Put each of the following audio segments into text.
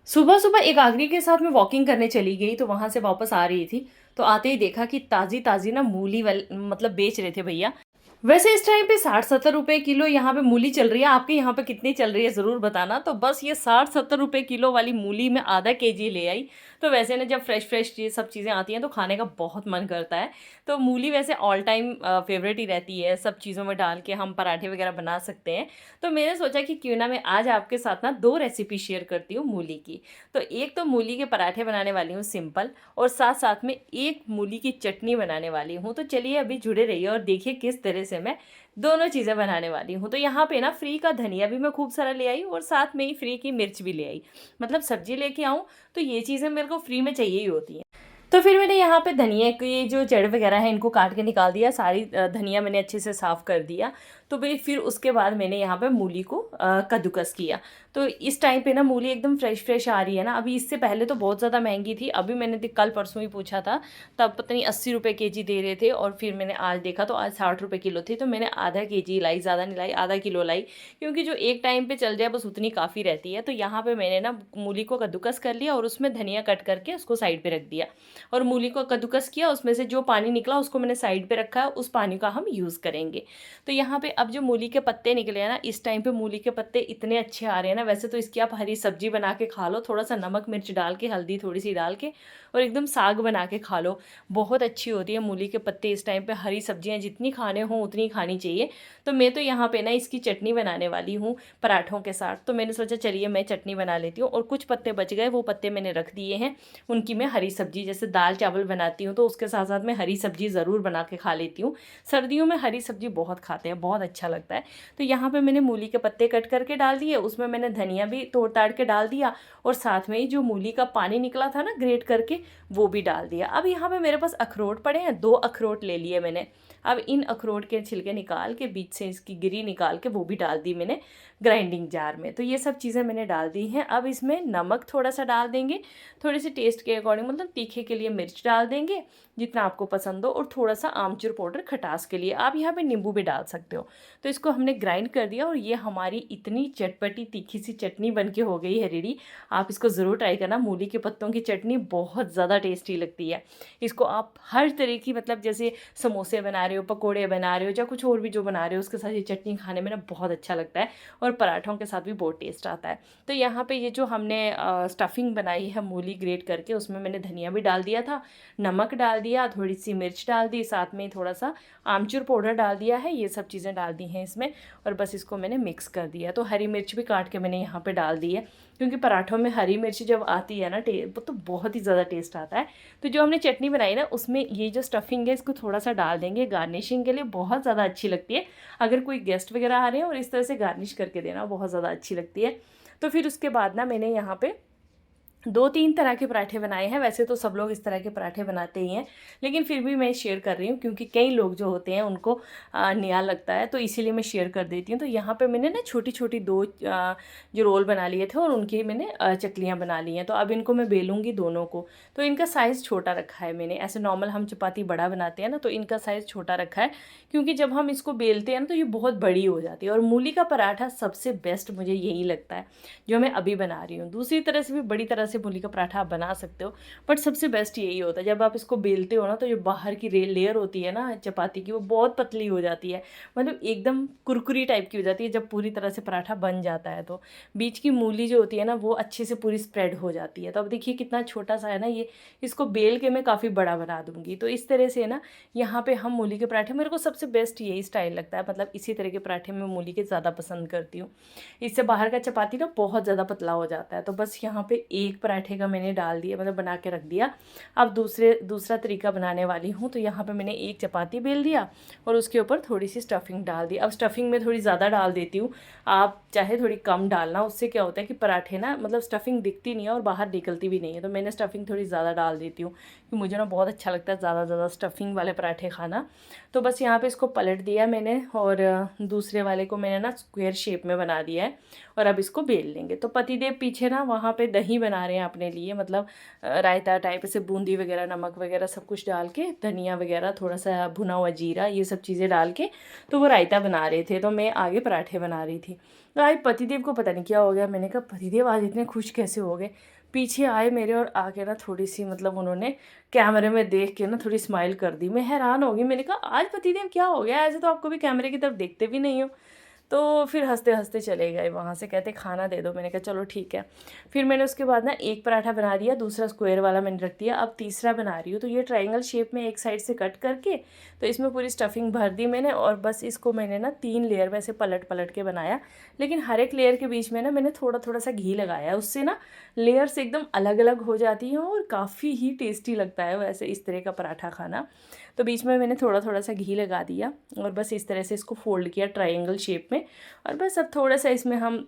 सुबह-सुबह एक आदमी के साथ मैं वॉकिंग करने चली गई, तो वहाँ से वापस आ रही थी, तो आते ही देखा कि ताज़ी-ताज़ी ना मूली मतलब बेच रहे थे भैया। वैसे इस टाइम पे 60-70 रुपए किलो यहाँ पे मूली चल रही है, आपके यहाँ पे कितनी चल रही है ज़रूर बताना। तो बस ये 60-70 रुपए किलो वाली मूली मैं आधा केजी ले आई। तो वैसे ना जब फ्रेश-फ्रेश ये सब चीज़ें आती हैं तो खाने का बहुत मन करता है। तो मूली वैसे ऑल टाइम फ़ेवरेट ही रहती है, सब चीज़ों में डाल के हम पराठे वगैरह बना सकते हैं। तो मैंने सोचा कि क्यों ना मैं आज आपके साथ ना 2 रेसिपी शेयर करती हूँ मूली की। तो एक तो मूली के पराठे बनाने वाली हूँ सिंपल, और साथ-साथ में एक मूली की चटनी बनाने वाली हूँ। तो चलिए अभी जुड़े रहिए और देखिए किस तरह से मैं दोनों चीज़ें बनाने वाली हूँ। तो यहाँ पे ना फ्री का धनिया भी मैं खूब सारा ले आई और साथ में ही फ्री की मिर्च भी ले आई। मतलब सब्ज़ी लेके आऊँ तो ये चीज़ें मेरे को फ्री में चाहिए ही होती हैं। तो फिर मैंने यहाँ पे धनिया के जो जड़ वगैरह है इनको काट के निकाल दिया, सारी धनिया मैंने अच्छे से साफ़ कर दिया। तो भई फिर उसके बाद मैंने यहाँ पे मूली को कद्दूकस किया। तो इस टाइम पे ना मूली एकदम फ्रेश आ रही है ना, अभी इससे पहले तो बहुत ज़्यादा महंगी थी, अभी मैंने कल परसों ही पूछा था, तब पता नहीं 80 रुपये केजी दे रहे थे, और फिर मैंने आज देखा तो आज 60 रुपये किलो थी। तो मैंने आधा केजी लाई, ज़्यादा नहीं लाई, आधा किलो लाई, क्योंकि जो एक टाइम पे चल जाए बस उतनी काफ़ी रहती है। तो यहाँ पे मैंने ना मूली को कद्दूकस कर लिया और उसमें धनिया कट करके उसको साइड पे रख दिया, और मूली को कद्दूकस किया, उसमें से जो पानी निकला उसको मैंने साइड पे रखा है, उस पानी का हम यूज़ करेंगे। तो यहाँ पे अब जो मूली के पत्ते निकले हैं ना, इस टाइम पे मूली के पत्ते इतने अच्छे आ रहे हैं ना, वैसे तो इसकी आप हरी सब्जी बना के खा लो, थोड़ा सा नमक मिर्च डाल के, हल्दी थोड़ी सी डाल के, और एकदम साग बना के खा लो, बहुत अच्छी होती है मूली के पत्ते। इस टाइम पे हरी सब्जियाँ जितनी खाने हों उतनी खानी चाहिए। तो मैं तो यहाँ पे ना इसकी चटनी बनाने वाली हूँ पराठों के साथ। तो मैंने सोचा चलिए मैं चटनी बना लेती हूँ, और कुछ पत्ते बच गए, वो पत्ते मैंने रख दिए हैं, उनकी मैं हरी सब्जी, जैसे दाल चावल बनाती हूँ तो उसके साथ साथ मैं हरी सब्जी ज़रूर बना के खा लेती हूँ। सर्दियों में हरी सब्जी बहुत खाते हैं, बहुत अच्छा लगता है। तो यहाँ पे मैंने मूली के पत्ते कट करके डाल दिए, उसमें मैंने धनिया भी तोड़ ताड़ के डाल दिया, और साथ में ही जो मूली का पानी निकला था ना ग्रेट करके, वो भी डाल दिया। अब यहाँ पे मेरे पास अखरोट पड़े हैं, 2 अखरोट ले लिए मैंने। अब इन अखरोट के छिलके निकाल के, बीच से इसकी गिरी निकाल के, वो भी डाल दी मैंने ग्राइंडिंग जार में। तो ये सब चीज़ें मैंने डाल दी हैं। अब इसमें नमक थोड़ा सा डाल देंगे, थोड़ी सी टेस्ट के अकॉर्डिंग, मतलब तीखे के लिए मिर्च डाल देंगे जितना आपको पसंद हो, और थोड़ा सा आमचूर पाउडर खटास के लिए, आप यहाँ पे नींबू भी डाल सकते हो। तो इसको हमने ग्राइंड कर दिया, और ये हमारी इतनी चटपटी तीखी सी चटनी बन के हो गई है रेडी। आप इसको ज़रूर ट्राई करना, मूली के पत्तों की चटनी बहुत ज़्यादा टेस्टी लगती है। इसको आप हर तरह की, मतलब जैसे समोसे बना रहे हो, पकोड़े बना रहे हो, या कुछ और भी जो बना रहे हो, उसके साथ ये चटनी खाने में ना बहुत अच्छा लगता है, और पराठों के साथ भी बहुत टेस्ट आता है। तो यहाँ पे ये जो हमने स्टफिंग बनाई है मूली ग्रेट करके, उसमें मैंने धनिया भी डाल दिया था, नमक डाल दिया, थोड़ी सी मिर्च डाल दी, साथ में थोड़ा सा आमचूर पाउडर डाल दिया है, ये सब चीज़ें डाल दी हैं इसमें, और बस इसको मैंने मिक्स कर दिया। तो हरी मिर्च भी काट के मैंने यहाँ पे डाल दी है, क्योंकि पराठों में हरी मिर्च जब आती है ना, वो तो बहुत ही ज़्यादा टेस्ट आता है। तो जो हमने चटनी बनाई ना, उसमें ये जो स्टफिंग है इसको थोड़ा सा डाल देंगे गार्निशिंग के लिए, बहुत ज़्यादा अच्छी लगती है। अगर कोई गेस्ट वगैरह आ रहे हैं और इस तरह से गार्निश करके देना, बहुत ज़्यादा अच्छी लगती है। तो फिर उसके बाद ना मैंने यहाँ पे 2-3 तरह के पराठे बनाए हैं। वैसे तो सब लोग इस तरह के पराठे बनाते ही हैं, लेकिन फिर भी मैं शेयर कर रही हूँ, क्योंकि कई लोग जो होते हैं उनको नया लगता है, तो इसीलिए मैं शेयर कर देती हूँ। तो यहाँ पे मैंने ना छोटी-छोटी 2 जो रोल बना लिए थे, और उनकी मैंने चकलियाँ बना ली हैं। तो अब इनको मैं बेलूँगी दोनों को। तो इनका साइज़ छोटा रखा है मैंने, ऐसे नॉर्मल हम चपाती बड़ा बनाते हैं ना, तो इनका साइज़ छोटा रखा है, क्योंकि जब हम इसको बेलते हैं ना तो ये बहुत बड़ी हो जाती है। और मूली का पराठा सबसे बेस्ट मुझे यही लगता है, जो मैं अभी बना रही हूँ। दूसरी तरह से भी बड़ी तरह से मूली का पराठा आप बना सकते हो, बट सबसे बेस्ट यही होता है, जब आप इसको बेलते हो ना, तो जो बाहर की लेयर होती है ना चपाती की, वो बहुत पतली हो जाती है, मतलब एकदम कुरकुरी टाइप की हो जाती है जब पूरी तरह से पराठा बन जाता है। तो बीच की मूली जो होती है ना, वो अच्छे से पूरी स्प्रेड हो जाती है। तो अब देखिए कितना छोटा सा है ना ये, इसको बेल के मैं काफ़ी बड़ा बना दूँगी। तो इस तरह से ना यहाँ पे हम मूली के पराठे, मेरे को सबसे बेस्ट यही स्टाइल लगता है, मतलब इसी तरह के पराठे मैं मूली के ज़्यादा पसंद करती हूँ। इससे बाहर का चपाती ना बहुत ज़्यादा पतला हो जाता है। तो बस यहाँ पे एक पराठे का मैंने डाल दिया, मतलब बना के रख दिया। अब दूसरा तरीका बनाने वाली हूँ। तो यहाँ पे मैंने एक चपाती बेल दिया, और उसके ऊपर थोड़ी सी स्टफिंग डाल दी। अब स्टफिंग में थोड़ी ज़्यादा डाल देती हूँ, आप चाहे थोड़ी कम डालना, उससे क्या होता है कि पराठे ना, मतलब स्टफिंग दिखती नहीं है और बाहर निकलती भी नहीं है। तो मैंने स्टफिंग थोड़ी ज़्यादा डाल देती हूँ, कि मुझे ना बहुत अच्छा लगता है ज़्यादा स्टफिंग वाले पराठे खाना। तो बस यहाँ पे इसको पलट दिया मैंने, और दूसरे वाले को मैंने ना स्क्वायर शेप में बना दिया है, और अब इसको बेल लेंगे। तो पतिदेव पीछे ना वहाँ पे दही बना रहे रहे हैं अपने लिए, मतलब रायता टाइप से बूंदी वगैरह, नमक वगैरह सब कुछ डाल के, धनिया वगैरह, थोड़ा सा भुना हुआ जीरा, ये सब चीज़ें डाल के तो वो रायता बना रहे थे, तो मैं आगे पराठे बना रही थी। तो आज पतिदेव को पता नहीं क्या हो गया, मैंने कहा पतिदेव आज इतने खुश कैसे हो गए, पीछे आए मेरे और आके ना थोड़ी सी मतलब उन्होंने कैमरे में देख के ना थोड़ी स्माइल कर दी। मैं हैरान हो गई, मैंने कहा आज पतिदेव क्या हो गया, ऐसे तो आप कभी कैमरे की तरफ देखते भी नहीं हो। तो फिर हंसते हंसते चले गए वहाँ से, कहते खाना दे दो। मैंने कहा चलो ठीक है। फिर मैंने उसके बाद ना एक पराठा बना दिया, दूसरा स्क्वायर वाला मैंने रख दिया, अब तीसरा बना रही हूँ। तो ये ट्रायंगल शेप में एक साइड से कट करके तो इसमें पूरी स्टफिंग भर दी मैंने, और बस इसको मैंने ना 3 लेयर में से पलट पलट के बनाया। लेकिन हर एक लेयर के बीच में ना मैंने थोड़ा थोड़ा सा घी लगाया, उससे ना लेयर्स एकदम अलग अलग हो जाती हैं और काफ़ी ही टेस्टी लगता है वैसे इस तरह का पराठा खाना। तो बीच में मैंने थोड़ा थोड़ा सा घी लगा दिया और बस इस तरह से इसको फोल्ड किया ट्रायंगल शेप में। और बस अब थोड़ा सा इसमें हम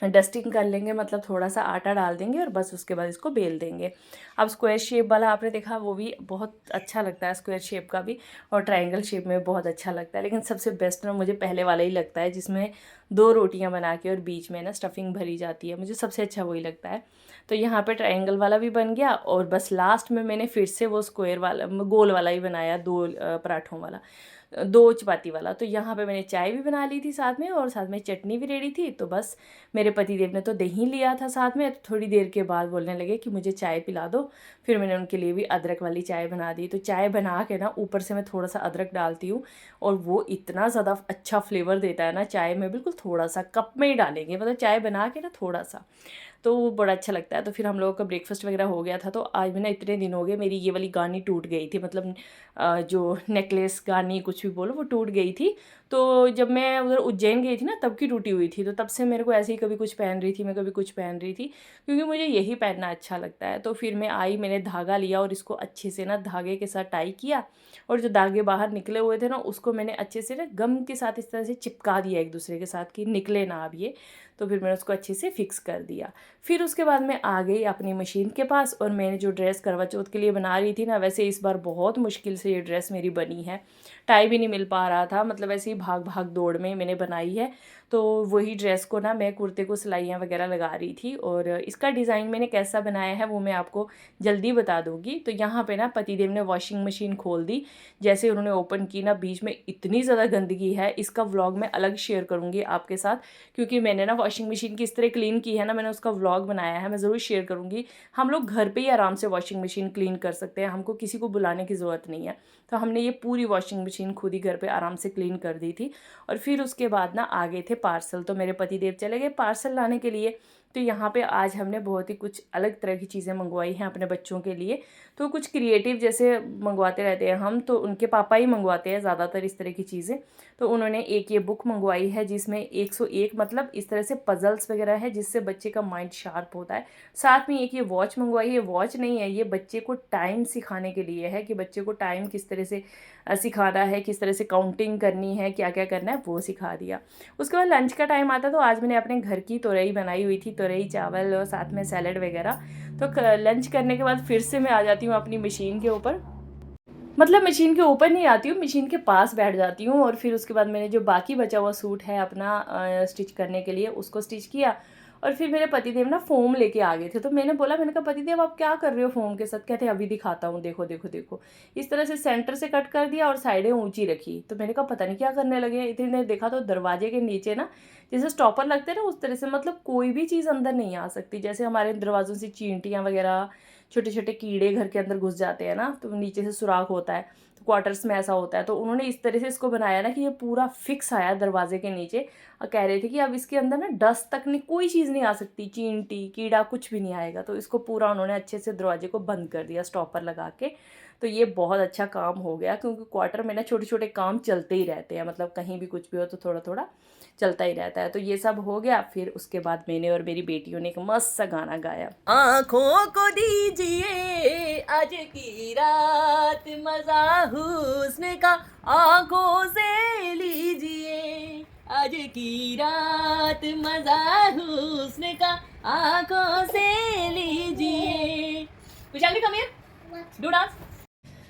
डस्टिंग कर लेंगे, मतलब थोड़ा सा आटा डाल देंगे और बस उसके बाद इसको बेल देंगे। अब स्क्वायर शेप वाला आपने देखा, वो भी बहुत अच्छा लगता है, स्क्वायर शेप का भी और ट्रायंगल शेप में बहुत अच्छा लगता है। लेकिन सबसे बेस्ट ना मुझे पहले वाला ही लगता है, जिसमें 2 रोटियां बना के और बीच में ना स्टफिंग भरी जाती है, मुझे सबसे अच्छा वही लगता है। तो यहाँ पे ट्रायंगल वाला भी बन गया और बस लास्ट में मैंने फिर से वो स्क्वायर वाला गोल वाला ही बनाया, 2 पराठों वाला, 2 चपाती वाला। तो यहाँ पे मैंने चाय भी बना ली थी साथ में और साथ में चटनी भी रेडी थी। तो बस मेरे पतिदेव ने तो दही लिया था साथ में, तो थोड़ी देर के बाद बोलने लगे कि मुझे चाय पिला दो। फिर मैंने उनके लिए भी अदरक वाली चाय बना दी। तो चाय बना के ना ऊपर से मैं थोड़ा सा अदरक डालती हूँ और वो इतना ज़्यादा अच्छा फ्लेवर देता है ना चाय में, बिल्कुल थोड़ा सा कप में ही डालेंगे, मतलब चाय बना के ना थोड़ा सा, तो वो बड़ा अच्छा लगता है। तो फिर हम लोगों का ब्रेकफास्ट वगैरह हो गया था। तो आज भी ना इतने दिन हो गए मेरी ये वाली गानी टूट गई थी, मतलब जो नेकलेस गानी कुछ भी बोलो वो टूट गई थी। तो जब मैं उधर उज्जैन गई थी ना तब की टूटी हुई थी, तो तब से मेरे को ऐसे ही कभी कुछ पहन रही थी मैं, कभी कुछ पहन रही थी, क्योंकि मुझे यही पहनना अच्छा लगता है। तो फिर मैं आई, मैंने धागा लिया और इसको अच्छे से ना धागे के साथ टाई किया, और जो धागे बाहर निकले हुए थे ना उसको मैंने अच्छे से ना गम के साथ इस तरह से चिपका दिया एक दूसरे के साथ कि निकले ना अब ये। तो फिर मैंने उसको अच्छे से फिक्स कर दिया। फिर उसके बाद मैं आ गई अपनी मशीन के पास, और मैंने जो ड्रेस करवा चौथ के लिए बना रही थी ना, वैसे इस बार बहुत मुश्किल से ये ड्रेस मेरी बनी है, टाइम भी नहीं मिल पा रहा था, मतलब ऐसे ही भाग भाग दौड़ में मैंने बनाई है। तो वही ड्रेस को ना मैं कुर्ते को सिलाइयाँ वगैरह लगा रही थी, और इसका डिज़ाइन मैंने कैसा बनाया है वो मैं आपको जल्दी बता दूँगी। तो यहाँ पे ना पतिदेव ने वॉशिंग मशीन खोल दी, जैसे उन्होंने ओपन की ना बीच में इतनी ज़्यादा गंदगी है, इसका व्लॉग मैं अलग शेयर करूँगी आपके साथ, क्योंकि मैंने ना वॉशिंग मशीन किस तरह क्लीन की है ना, मैंने उसका व्लॉग बनाया है, मैं ज़रूर शेयर करूँगी। हम लोग घर पे ही आराम से वॉशिंग मशीन क्लीन कर सकते हैं, हमको किसी को बुलाने की ज़रूरत नहीं है। तो हमने ये पूरी वॉशिंग मशीन खुद ही घर पे आराम से क्लीन कर दी थी। और फिर उसके बाद ना आ गए थे पार्सल, तो मेरे पतिदेव चले गए पार्सल लाने के लिए। तो यहाँ पे आज हमने बहुत ही कुछ अलग तरह की चीज़ें मंगवाई हैं अपने बच्चों के लिए। तो कुछ क्रिएटिव जैसे मंगवाते रहते हैं हम, तो उनके पापा ही मंगवाते हैं ज़्यादातर इस तरह की चीज़ें। तो उन्होंने एक ये बुक मंगवाई है जिसमें 101 मतलब इस तरह से पजल्स वगैरह है, जिससे बच्चे का माइंड शार्प होता है। साथ में एक ये वॉच मंगवाई है, वॉच नहीं है ये, बच्चे को टाइम सिखाने के लिए है, कि बच्चे को टाइम किस तरह से सिखाना है, किस तरह से काउंटिंग करनी है, क्या क्या करना है, वो सिखा दिया। उसके बाद लंच का टाइम आता, तो आज मैंने अपने घर की तुरई बनाई हुई थी, तुरई चावल और साथ में सैलड वगैरह। तो लंच करने के बाद फिर से मैं आ जाती हूँ अपनी मशीन के ऊपर, मतलब मशीन के ऊपर नहीं आती हूँ, मशीन के पास बैठ जाती हूँ। और फिर उसके बाद मैंने जो बाकी बचा हुआ सूट है अपना स्टिच करने के लिए उसको स्टिच किया। और फिर मेरे पतिदेव ना फोम लेके आ गए थे, तो मैंने बोला, मैंने कहा पतिदेव आप क्या कर रहे हो फोम के साथ, कहते अभी दिखाता हूँ, देखो देखो देखो। इस तरह से सेंटर से कट कर दिया और साइडें ऊंची रखी। तो मैंने कहा पता नहीं क्या करने लगे, इतनी देर देखा तो दरवाजे के नीचे ना जैसे स्टॉपर लगते हैं ना उस तरह से, मतलब कोई भी चीज़ अंदर नहीं आ सकती, जैसे हमारे दरवाज़ों से चींटियाँ वगैरह, छोटे छोटे कीड़े घर के अंदर घुस जाते हैं ना, तो नीचे से सुराख होता है, तो क्वार्टर्स में ऐसा होता है। तो उन्होंने इस तरह से इसको बनाया ना कि ये पूरा फिक्स आया दरवाजे के नीचे, और कह रहे थे कि अब इसके अंदर ना डस्ट तक नहीं, कोई चीज़ नहीं आ सकती, चींटी कीड़ा कुछ भी नहीं आएगा। तो इसको पूरा उन्होंने अच्छे से दरवाजे को बंद कर दिया स्टॉपर लगा के। तो ये बहुत अच्छा काम हो गया, क्योंकि क्वार्टर में ना छोटे छोटे काम चलते ही रहते हैं, मतलब कहीं भी कुछ भी हो तो थोड़ा थोड़ा चलता ही रहता है। तो ये सब हो गया। फिर उसके बाद मैंने और मेरी बेटियों ने एक मस्त सा गाना गाया, आँखों को दीजिए आज की रात मजा हुस्न का, आँखों से लीजिए आज की रात मजा हुस्न का, आँखों से लीजिए। Vishali come here, do dance.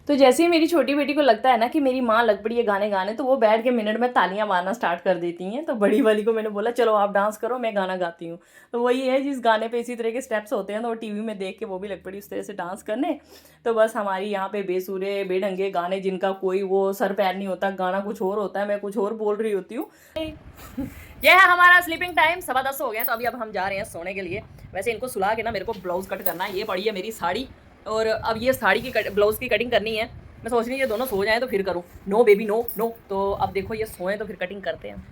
तो जैसे ही मेरी छोटी बेटी को लगता है ना कि मेरी माँ लग पड़ी है गाने गाने, तो वो बैठ के मिनट में तालियां मारना स्टार्ट कर देती हैं। तो बड़ी वाली को मैंने बोला चलो आप डांस करो, मैं गाना गाती हूँ। तो वही है, जिस गाने पे इसी तरह के स्टेप्स होते हैं तो वो टीवी में देख के वो भी लग पड़ी उस तरह से डांस करने। तो बस हमारी यहाँ पे बेसुरे बेढंगे गाने जिनका कोई वो सर पैर नहीं होता, गाना कुछ और होता है, मैं कुछ और बोल रही होती हूँ। ये है हमारा स्लीपिंग टाइम, 10:15 हो गए हैं, तो अभी अब हम जा रहे हैं सोने के लिए। वैसे इनको सुला के ना मेरे को ब्लाउज कट करना है, ये पड़ी है मेरी साड़ी, और अब ये साड़ी की ब्लाउज की कटिंग करनी है। मैं सोच रही हूँ ये दोनों सो जाएं तो फिर करूँ। नो बेबी नो नो, तो अब देखो ये सोएं तो फिर कटिंग करते हैं।